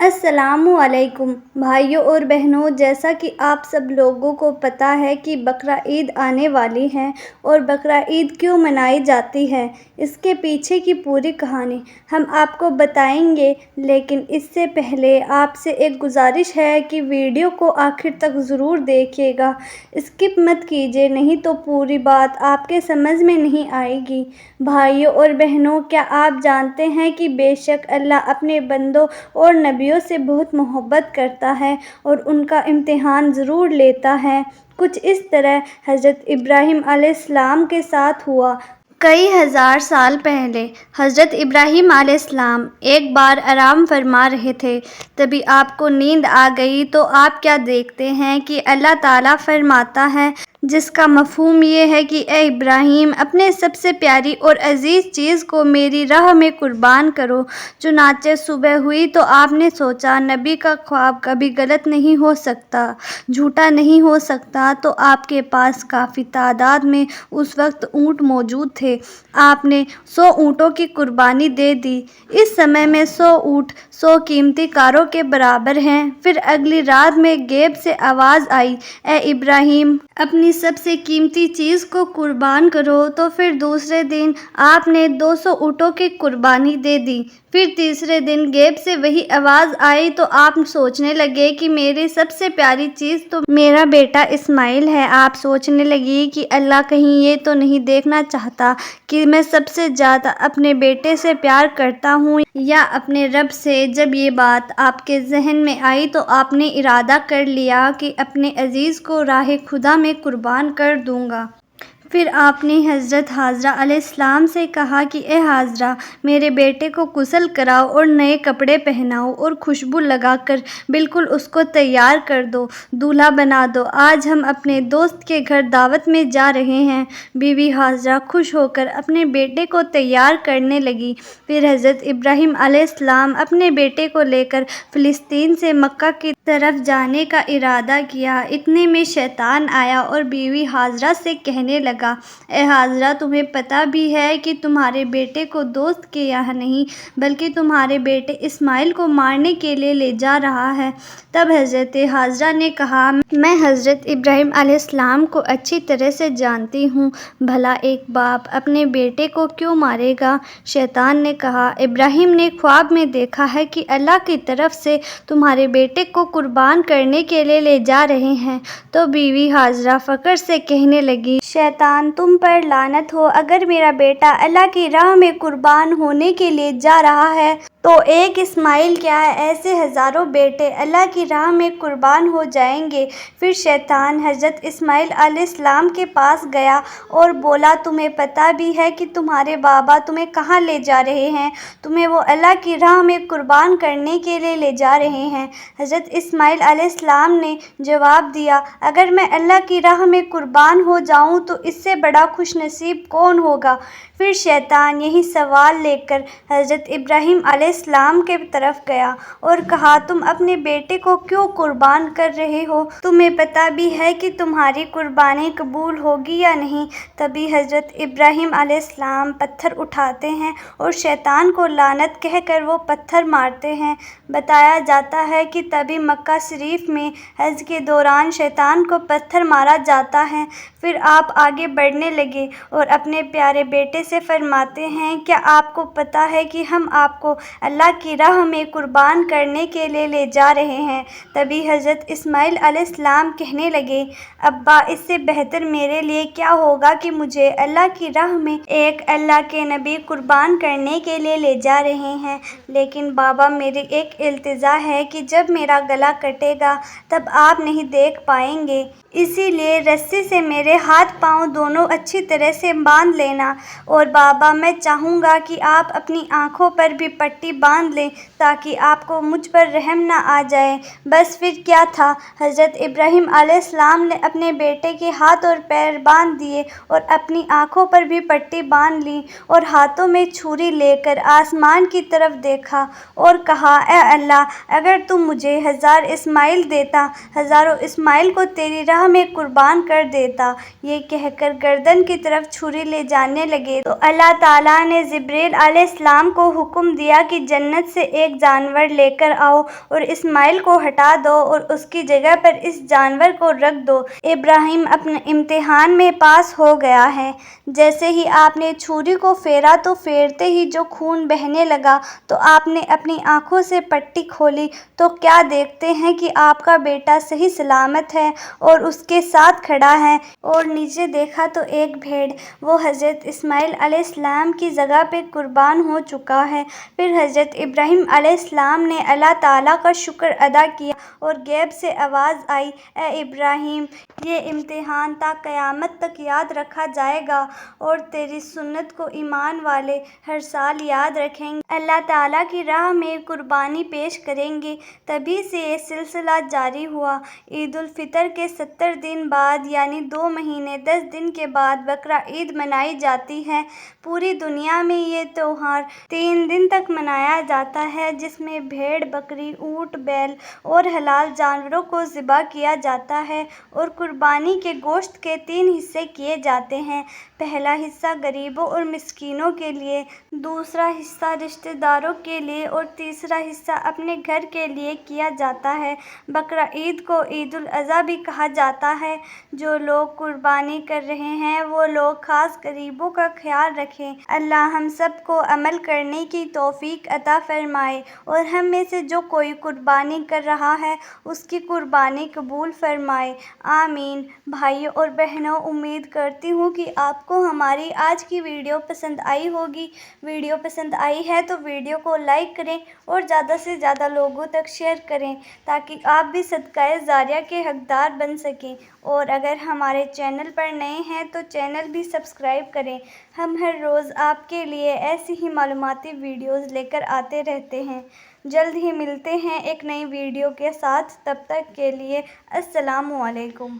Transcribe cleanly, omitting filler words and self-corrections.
السلام علیکم بھائیوں اور بہنوں، جیسا کہ آپ سب لوگوں کو پتہ ہے کہ بقرہ عید آنے والی ہے اور بقرہ عید کیوں منائی جاتی ہے، اس کے پیچھے کی پوری کہانی ہم آپ کو بتائیں گے۔ لیکن اس سے پہلے آپ سے ایک گزارش ہے کہ ویڈیو کو آخر تک ضرور دیکھیے گا، اسکپ مت کیجیے، نہیں تو پوری بات آپ کے سمجھ میں نہیں آئے گی۔ بھائیوں اور بہنوں، کیا آپ جانتے ہیں کہ بے شک اللہ اپنے بندوں اور نبیوں سے بہت محبت کرتا ہے اور ان کا امتحان ضرور لیتا ہے۔ کچھ اس طرح حضرت ابراہیم علیہ السلام کے ساتھ ہوا۔ کئی ہزار سال پہلے حضرت ابراہیم علیہ السلام ایک بار آرام فرما رہے تھے، تبھی آپ کو نیند آ گئی تو آپ کیا دیکھتے ہیں کہ اللہ تعالیٰ فرماتا ہے، جس کا مفہوم یہ ہے کہ اے ابراہیم، اپنے سب سے پیاری اور عزیز چیز کو میری راہ میں قربان کرو۔ چنانچہ صبح ہوئی تو آپ نے سوچا نبی کا خواب کبھی غلط نہیں ہو سکتا، جھوٹا نہیں ہو سکتا، تو آپ کے پاس کافی تعداد میں اس وقت اونٹ موجود تھے۔ آپ نے 100 اونٹوں کی قربانی دے دی۔ اس سمے میں 100 اونٹ 100 قیمتی کاروں کے برابر ہیں۔ پھر اگلی رات میں غیب سے آواز آئی، اے ابراہیم، اپنی سب سے قیمتی چیز کو قربان کرو۔ تو پھر دوسرے دن آپ نے 200 اونٹوں کی قربانی دے دی۔ پھر تیسرے دن غیب سے وہی آواز آئی تو آپ سوچنے لگے کہ میری سب سے پیاری چیز تو میرا بیٹا اسماعیل ہے۔ آپ سوچنے لگی کہ اللہ کہیں یہ تو نہیں دیکھنا چاہتا کہ میں سب سے زیادہ اپنے بیٹے سے پیار کرتا ہوں یا اپنے رب سے۔ جب یہ بات آپ کے ذہن میں آئی تو آپ نے ارادہ کر لیا کہ اپنے عزیز کو راہ خدا میں قربان کر دوں گا۔ پھر آپ نے حضرت حاجرہ علیہ السلام سے کہا کہ اے حاجرہ، میرے بیٹے کو غسل کراؤ اور نئے کپڑے پہناؤ اور خوشبو لگا کر بالکل اس کو تیار کر دو، دولہا بنا دو۔ آج ہم اپنے دوست کے گھر دعوت میں جا رہے ہیں۔ بی حاجرہ خوش ہو کر اپنے بیٹے کو تیار کرنے لگی۔ پھر حضرت ابراہیم علیہ السلام اپنے بیٹے کو لے کر فلسطین سے مکہ کی طرف جانے کا ارادہ کیا۔ اتنے میں شیطان آیا اور بیوی حاجرہ سے کہنے لگا، اے حاجرہ، تمہیں پتہ بھی ہے کہ تمہارے بیٹے کو دوست کے یہاں نہیں بلکہ تمہارے بیٹے اسماعیل کو مارنے کے لیے لے جا رہا ہے۔ تب حضرت حاجرہ نے کہا، میں حضرت ابراہیم علیہ السلام کو اچھی طرح سے جانتی ہوں، بھلا ایک باپ اپنے بیٹے کو کیوں مارے گا؟ شیطان نے کہا، ابراہیم نے خواب میں دیکھا ہے کہ اللہ کی طرف سے تمہارے بیٹے کو قربان کرنے کے لیے لے جا رہے ہیں۔ تو بیوی حاجرہ فخر سے کہنے لگی، شیطان تم پر لعنت ہو، اگر میرا بیٹا اللہ کی راہ میں قربان ہونے کے لیے جا رہا ہے تو ایک اسماعیل کیا ہے، ایسے ہزاروں بیٹے اللہ کی راہ میں قربان ہو جائیں گے۔ پھر شیطان حضرت اسماعیل علیہ السلام کے پاس گیا اور بولا، تمہیں پتہ بھی ہے کہ تمہارے بابا تمہیں کہاں لے جا رہے ہیں؟ تمہیں وہ اللہ کی راہ میں قربان کرنے کے لیے لے جا رہے ہیں۔ حضرت اسماعیل علیہ السلام نے جواب دیا، اگر میں اللہ کی راہ میں قربان ہو جاؤں تو اس سے بڑا خوش نصیب کون ہوگا؟ پھر شیطان یہی سوال لے کر حضرت ابراہیم علیہ السلام کے طرف گیا اور کہا، تم اپنے بیٹے کو کیوں قربان کر رہے ہو؟ تمہیں پتہ بھی ہے کہ تمہاری قربانی قبول ہوگی یا نہیں؟ تبھی حضرت ابراہیم علیہ السلام پتھر اٹھاتے ہیں اور شیطان کو لعنت کہہ کر وہ پتھر مارتے ہیں۔ بتایا جاتا ہے کہ تبھی مکہ شریف میں حج کے دوران شیطان کو پتھر مارا جاتا ہے۔ پھر آپ آگے بڑھنے لگے اور اپنے پیارے بیٹے سے فرماتے ہیں، کیا آپ کو پتہ ہے کہ ہم آپ کو اللہ کی راہ میں قربان کرنے کے لیے لے جا رہے ہیں؟ تبھی حضرت اسماعیل علیہ السلام کہنے لگے، ابا، اس سے بہتر میرے لیے کیا ہوگا کہ مجھے اللہ کی راہ میں ایک اللہ کے نبی قربان کرنے کے لیے لے جا رہے ہیں، لیکن بابا، میری ایک التجا ہے کہ جب میرا گلا کٹے گا تب آپ نہیں دیکھ پائیں گے، اسی لیے رسی سے میرے ہاتھ پاؤں دونوں اچھی طرح سے باندھ لینا، اور بابا، میں چاہوں گا کہ آپ اپنی آنکھوں پر بھی پٹی باندھ لیں تاکہ آپ کو مجھ پر رحم نہ آ جائے۔ بس پھر کیا تھا، حضرت ابراہیم علیہ السلام نے اپنے بیٹے کے ہاتھ اور پیر باندھ دیے اور اپنی آنکھوں پر بھی پٹی باندھ لی اور ہاتھوں میں چھری لے کر آسمان کی طرف دیکھا اور کہا، اے اللہ، اگر تم مجھے 1000 اسماعیل دیتا، ہزاروں اسماعیل کو تیری راہ راہ میں قربان کر دیتا۔ یہ کہہ کر گردن کی طرف چھری لے جانے لگے تو اللہ تعالیٰ نے جبریل علیہ السلام کو حکم دیا کہ جنت سے ایک جانور لے کر آؤ اور اسماعیل کو ہٹا دو اور اس کی جگہ پر اس جانور کو رکھ دو۔ ابراہیم اپنے امتحان میں پاس ہو گیا ہے۔ جیسے ہی آپ نے چھری کو پھیرا تو پھیرتے ہی جو خون بہنے لگا تو آپ نے اپنی آنکھوں سے پٹی کھولی تو کیا دیکھتے ہیں کہ آپ کا بیٹا صحیح سلامت ہے اور اس کے ساتھ کھڑا ہے، اور نیچے دیکھا تو ایک بھیڑ، وہ حضرت اسماعیل علیہ السلام کی جگہ پہ قربان ہو چکا ہے۔ پھر حضرت ابراہیم علیہ السلام نے اللہ تعالیٰ کا شکر ادا کیا اور غیب سے آواز آئی، اے ابراہیم، یہ امتحان تا قیامت تک یاد رکھا جائے گا اور تیری سنت کو ایمان والے ہر سال یاد رکھیں گے، اللہ تعالیٰ کی راہ میں قربانی پیش کریں گے۔ تبھی سے یہ سلسلہ جاری ہوا۔ عید الفطر کے 70 دن بعد یعنی 2 مہینے 10 دن کے بعد بقرعید منائی جاتی ہے۔ پوری دنیا میں یہ تہوار 3 دن تک منایا جاتا ہے، جس میں بھیڑ، بکری، اونٹ، بیل اور حلال جانوروں کو ذبح کیا جاتا ہے اور قربانی کے گوشت کے 3 حصے کیے جاتے ہیں۔ پہلا حصہ غریبوں اور مسکینوں کے لیے، دوسرا حصہ رشتہ داروں کے لیے اور تیسرا حصہ اپنے گھر کے لیے کیا جاتا ہے۔ بقرعید کو عید الاضحیٰ بھی کہا جاتا ہے۔ جو لوگ قربانی کر رہے ہیں وہ لوگ خاص غریبوں کا خیال رکھیں۔ اللہ ہم سب کو عمل کرنے کی توفیق عطا فرمائے اور ہم میں سے جو کوئی قربانی کر رہا ہے اس کی قربانی قبول فرمائے، آمین۔ بھائیوں اور بہنوں، امید کرتی ہوں کہ آپ کو ہماری آج کی ویڈیو پسند آئی ہوگی۔ ویڈیو پسند آئی ہے تو ویڈیو کو لائک کریں اور زیادہ سے زیادہ لوگوں تک شیئر کریں تاکہ آپ بھی صدقہ جاریہ کے حقدار بن سکیں، اور اگر ہمارے چینل پر نئے ہیں تو چینل بھی سبسکرائب کریں۔ ہم ہر روز آپ کے لیے ایسی ہی معلوماتی ویڈیوز لے کر آتے رہتے ہیں۔ جلد ہی ملتے ہیں ایک نئی ویڈیو کے ساتھ، تب تک کے لیے السلام علیکم۔